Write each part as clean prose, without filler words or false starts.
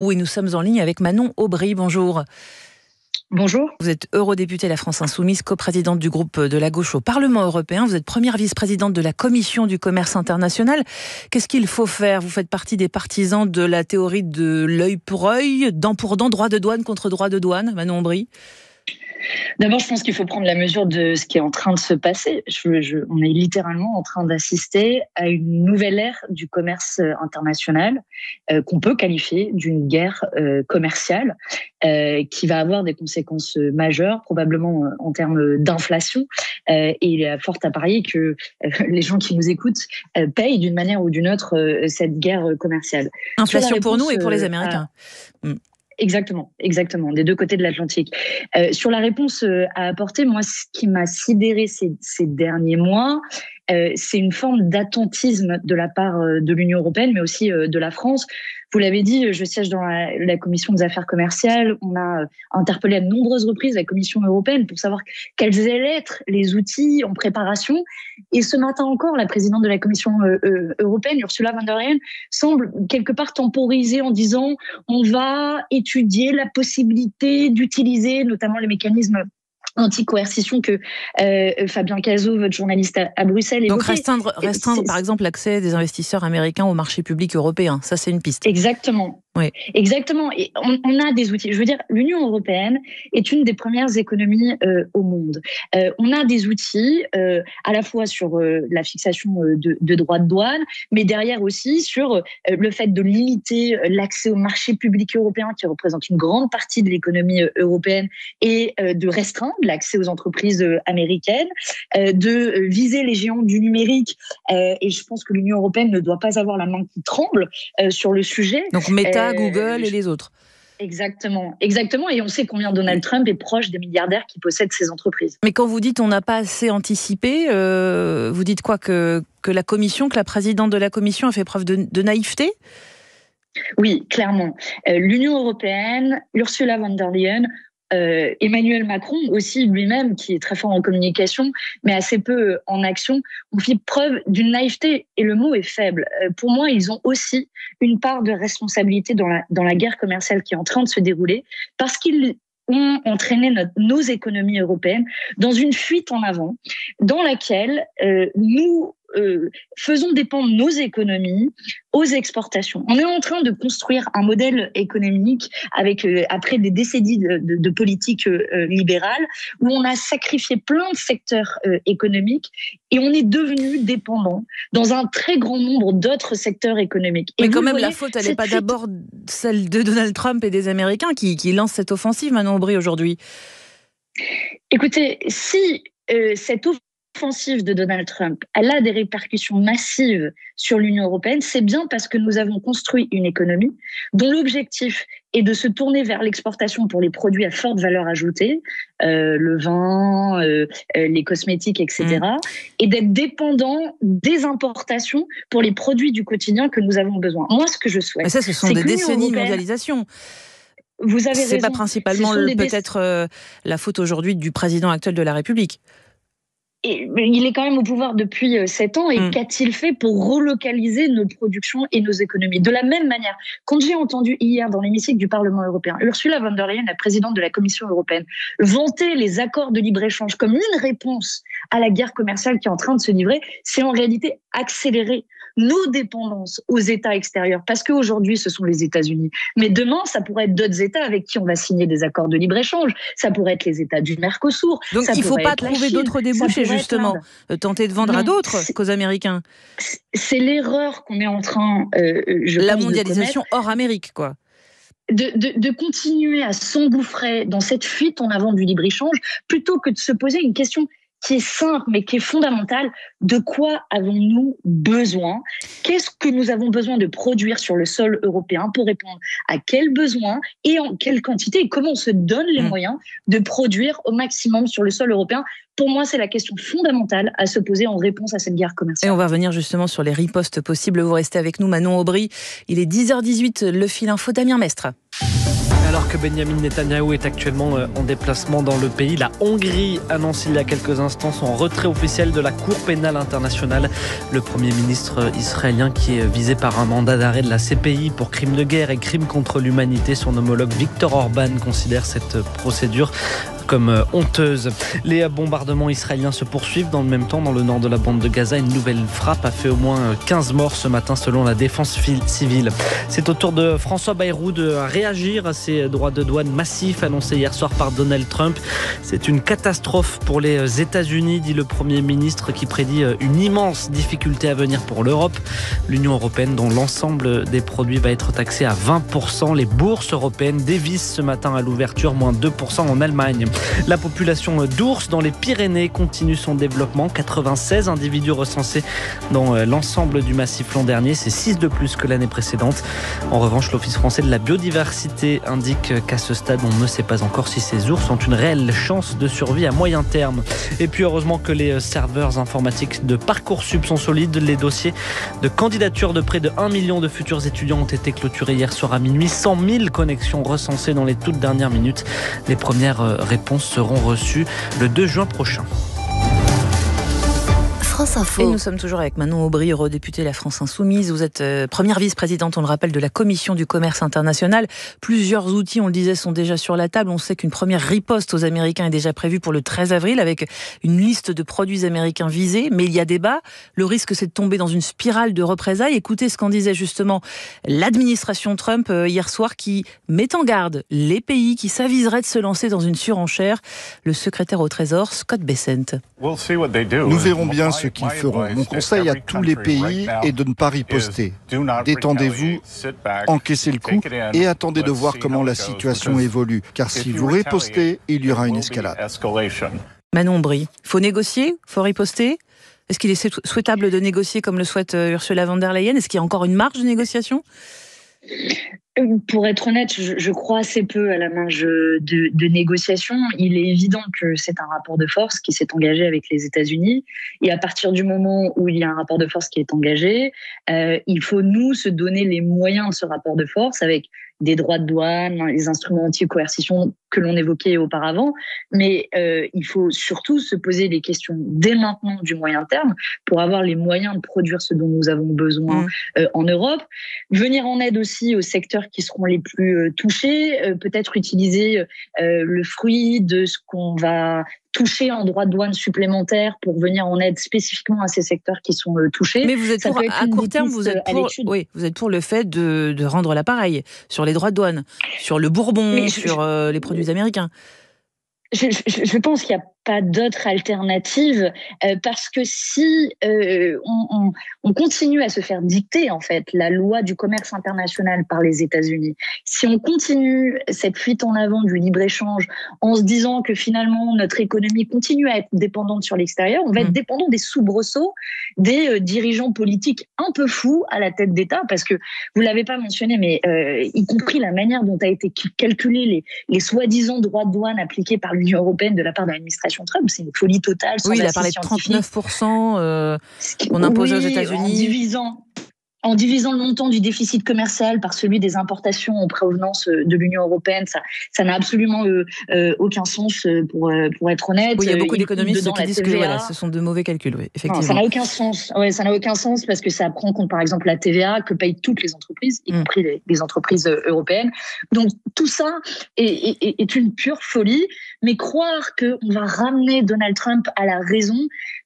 Oui, nous sommes en ligne avec Manon Aubry. Bonjour. Bonjour. Vous êtes eurodéputée La France Insoumise, coprésidente du groupe de la gauche au Parlement européen. Vous êtes première vice-présidente de la Commission du commerce international. Qu'est-ce qu'il faut faire ? Vous faites partie des partisans de la théorie de l'œil pour œil, dent pour dent, droit de douane contre droit de douane, Manon Aubry ? D'abord, je pense qu'il faut prendre la mesure de ce qui est en train de se passer. On est littéralement en train d'assister à une nouvelle ère du commerce international qu'on peut qualifier d'une guerre commerciale qui va avoir des conséquences majeures, probablement en termes d'inflation. Et il est fort à parier que les gens qui nous écoutent payent d'une manière ou d'une autre cette guerre commerciale. Inflation pour nous et pour les Américains. Exactement, des deux côtés de l'Atlantique. Sur la réponse à apporter, moi, ce qui m'a sidéré ces derniers mois, c'est une forme d'attentisme de la part de l'Union européenne, mais aussi de la France. Vous l'avez dit, je siège dans la Commission des affaires commerciales. On a interpellé à de nombreuses reprises la Commission européenne pour savoir quels allaient être les outils en préparation. Et ce matin encore, la présidente de la Commission européenne, Ursula von der Leyen, semble quelque part temporiser en disant on va étudier la possibilité d'utiliser notamment les mécanismes anti-coercition que Fabien Cazot, votre journaliste à Bruxelles, évoquait. Donc restreindre par exemple l'accès des investisseurs américains au marché public européen, ça c'est une piste. Exactement. Oui. Exactement. Et on a des outils. Je veux dire, l'Union européenne est une des premières économies au monde. On a des outils à la fois sur la fixation de droits de douane, mais derrière aussi sur le fait de limiter l'accès au marché public européen qui représente une grande partie de l'économie européenne et de restreindre l'accès aux entreprises américaines, de viser les géants du numérique. Et je pense que l'Union européenne ne doit pas avoir la main qui tremble sur le sujet. Donc Meta, Google et les autres. Exactement. Et on sait combien Donald Trump est proche des milliardaires qui possèdent ces entreprises. Mais quand vous dites on n'a pas assez anticipé, vous dites quoi, que la Commission, que la présidente de la Commission a fait preuve de naïveté ? Oui, clairement. L'Union européenne, Ursula von der Leyen, Emmanuel Macron aussi lui-même, qui est très fort en communication, mais assez peu en action, ont fait preuve d'une naïveté, et le mot est faible. Pour moi, ils ont aussi une part de responsabilité dans la guerre commerciale qui est en train de se dérouler, parce qu'ils ont entraîné nos économies européennes dans une fuite en avant, dans laquelle nous faisons dépendre nos économies aux exportations. On est en train de construire un modèle économique avec, après des décennies de politique libérale, où on a sacrifié plein de secteurs économiques et on est devenu dépendant dans un très grand nombre d'autres secteurs économiques. Mais quand même, la faute, elle n'est pas d'abord celle de Donald Trump et des Américains qui lancent cette offensive, Manon Aubry, aujourd'hui. Écoutez, si cette offensive de Donald Trump, elle a des répercussions massives sur l'Union européenne, c'est bien parce que nous avons construit une économie dont l'objectif est de se tourner vers l'exportation pour les produits à forte valeur ajoutée, le vin, les cosmétiques, etc., et d'être dépendant des importations pour les produits du quotidien que nous avons besoin. Moi, ce que je souhaite... Mais ça, ce sont des décennies de mondialisation. Vous avez raison. C'est pas principalement peut-être la faute aujourd'hui du président actuel de la République. Et il est quand même au pouvoir depuis 7 ans, et qu'a-t-il fait pour relocaliser nos productions et nos économies ? De la même manière, quand j'ai entendu hier dans l'hémicycle du Parlement européen, Ursula von der Leyen, la présidente de la Commission européenne, vanter les accords de libre-échange comme une réponse à la guerre commerciale qui est en train de se livrer, c'est en réalité accélérer nos dépendances aux États extérieurs, parce qu'aujourd'hui, ce sont les États-Unis. Mais demain, ça pourrait être d'autres États avec qui on va signer des accords de libre-écge. Ça pourrait être les États du Mercosur. Donc il ne faut pas trouver d'autres débouchés, justement. Tenter de vendre à d'autres qu'aux Américains. C'est l'erreur qu'on est en train, la mondialisation hors Amérique, quoi. De continuer à s'engouffrer dans cette fuite en avant du libre-échange, plutôt que de se poser une question qui est simple, mais qui est fondamentale. De quoi avons-nous besoin ? Qu'est-ce que nous avons besoin de produire sur le sol européen pour répondre à quels besoins et en quelle quantité, et comment on se donne les moyens de produire au maximum sur le sol européen ? Pour moi, c'est la question fondamentale à se poser en réponse à cette guerre commerciale. Et on va revenir justement sur les ripostes possibles. Vous restez avec nous, Manon Aubry. Il est 10h18, le fil info, Damien Mestre. alors que Benjamin Netanyahou est actuellement en déplacement dans le pays. La Hongrie annonce il y a quelques instants son retrait officiel de la Cour pénale internationale. Le Premier ministre israélien qui est visé par un mandat d'arrêt de la CPI pour crimes de guerre et crimes contre l'humanité. Son homologue Viktor Orban considère cette procédure comme honteuse. Les bombardements israéliens se poursuivent dans le même temps dans le nord de la bande de Gaza. Une nouvelle frappe a fait au moins 15 morts ce matin selon la défense civile. C'est au tour de François Bayrou de réagir à ces droits de douane massifs annoncés hier soir par Donald Trump. C'est une catastrophe pour les États-Unis, dit le Premier ministre qui prédit une immense difficulté à venir pour l'Europe. L'Union européenne dont l'ensemble des produits va être taxé à 20%. Les bourses européennes dévissent ce matin à l'ouverture, moins 2% en Allemagne. La population d'ours dans les Pyrénées continue son développement. 96 individus recensés dans l'ensemble du massif l'an dernier. C'est 6 de plus que l'année précédente. En revanche, l'Office français de la biodiversité indique qu'à ce stade, on ne sait pas encore si ces ours ont une réelle chance de survie à moyen terme. Et puis heureusement que les serveurs informatiques de Parcoursup sont solides. Les dossiers de candidature de près de 1 million de futurs étudiants ont été clôturés hier soir à minuit. 100 000 connexions recensées dans les toutes dernières minutes. Les premières réponses seront reçues le 2 juin prochain. Et nous sommes toujours avec Manon Aubry, eurodéputée La France Insoumise. Vous êtes première vice-présidente, on le rappelle, de la Commission du commerce international. Plusieurs outils, on le disait, sont déjà sur la table. On sait qu'une première riposte aux Américains est déjà prévue pour le 13 avril avec une liste de produits américains visés. Mais il y a débat. Le risque, c'est de tomber dans une spirale de représailles. Écoutez ce qu'en disait justement l'administration Trump hier soir qui met en garde les pays qui s'aviseraient de se lancer dans une surenchère. Le secrétaire au Trésor, Scott Bessent. Nous verrons bien ce qu'ils feront. Mon conseil à tous les pays est de ne pas riposter. Détendez-vous, encaissez le coup et attendez de voir comment la situation évolue. Car si vous ripostez, il y aura une escalade. Manon Aubry, faut négocier, faut riposter. Est-ce qu'il est souhaitable de négocier comme le souhaite Ursula von der Leyen? Est-ce qu'il y a encore une marge de négociation? Pour être honnête, je crois assez peu à la marge de négociation. Il est évident que c'est un rapport de force qui s'est engagé avec les États-Unis. Et à partir du moment où il y a un rapport de force qui est engagé, il faut nous se donner les moyens de ce rapport de force avec des droits de douane, les instruments anti-coercition que l'on évoquait auparavant. Mais il faut surtout se poser les questions dès maintenant du moyen terme pour avoir les moyens de produire ce dont nous avons besoin en Europe. Venir en aide aussi aux secteurs qui seront les plus touchés, peut-être utiliser le fruit de ce qu'on va toucher en droits de douane supplémentaires pour venir en aide spécifiquement à ces secteurs qui sont touchés. Mais vous êtes pour, à court terme, vous êtes pour le fait de rendre l'appareil sur les droits de douane, sur le bourbon, sur les produits américains. Je pense qu'il n'y a pas d'autre alternative parce que si on continue à se faire dicter en fait la loi du commerce international par les États-Unis, si on continue cette fuite en avant du libre-échange en se disant que finalement notre économie continue à être dépendante sur l'extérieur, on va être dépendant des soubresauts des dirigeants politiques un peu fous à la tête d'État, parce que vous l'avez pas mentionné, mais y compris la manière dont a été calculé les soi-disant droits de douane appliqués par l'Union européenne de la part de l'administration Trump, c'est une folie totale. Oui, il a parlé de 39% qu'on imposait aux États-Unis. En divisant le montant du déficit commercial par celui des importations en provenance de l'Union européenne, ça n'a absolument aucun sens pour être honnête. Oui, il y a beaucoup d'économistes qui disent que voilà, ce sont de mauvais calculs. Oui, effectivement. Non, ça n'a aucun sens. Ouais, ça n'a aucun sens parce que ça prend compte, par exemple, la TVA que payent toutes les entreprises, y compris les entreprises européennes. Donc tout ça est une pure folie. Mais croire qu'on va ramener Donald Trump à la raison,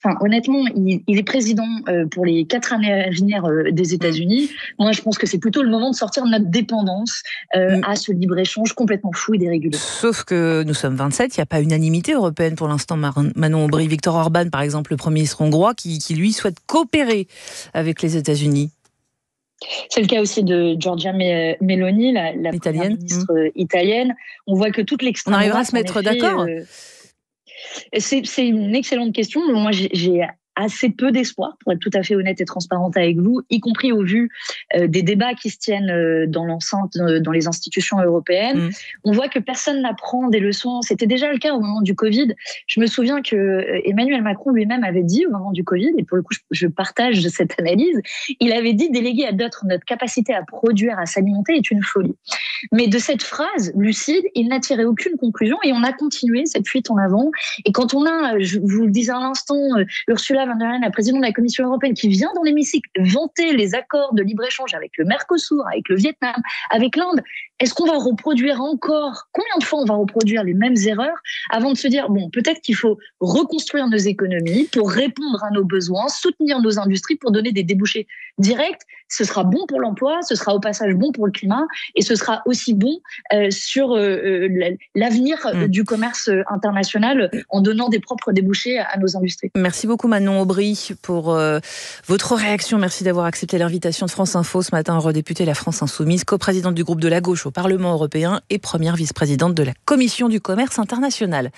enfin honnêtement, il est président pour les 4 années à venir des États-Unis. Moi, je pense que c'est plutôt le moment de sortir de notre dépendance à ce libre-échange complètement fou et dérégulé. Sauf que nous sommes 27, il n'y a pas unanimité européenne pour l'instant. Manon Aubry, Viktor Orban, par exemple, le Premier ministre hongrois, qui lui souhaite coopérer avec les États-Unis. C'est le cas aussi de Giorgia Meloni, la première ministre italienne. On voit que toute l'extrême droite... On arrivera à se mettre d'accord c'est une excellente question. Moi, j'ai assez peu d'espoir, pour être tout à fait honnête et transparente avec vous, y compris au vu des débats qui se tiennent dans l'enceinte, dans les institutions européennes. On voit que personne n'apprend des leçons. C'était déjà le cas au moment du Covid. Je me souviens que Emmanuel Macron lui-même avait dit au moment du Covid, et pour le coup, je partage cette analyse, il avait dit: déléguer à d'autres notre capacité à produire, à s'alimenter est une folie. Mais de cette phrase lucide, il n'a tiré aucune conclusion et on a continué cette fuite en avant. Et quand on a, je vous le disais à l'instant, Ursula von der Leyen, la présidente de la Commission européenne, qui vient dans l'hémicycle vanter les accords de libre-échange avec le Mercosur, avec le Vietnam, avec l'Inde, est-ce qu'on va reproduire encore, combien de fois on va reproduire les mêmes erreurs avant de se dire, bon, peut-être qu'il faut reconstruire nos économies pour répondre à nos besoins, soutenir nos industries pour donner des débouchés directs. Ce sera bon pour l'emploi, ce sera au passage bon pour le climat et ce sera aussi bon sur l'avenir du commerce international en donnant des propres débouchés à nos industries. Merci beaucoup Manon Aubry pour votre réaction. Merci d'avoir accepté l'invitation de France Info ce matin, eurodéputée La France Insoumise, coprésidente du groupe de la gauche au Parlement européen et première vice-présidente de la Commission du commerce international.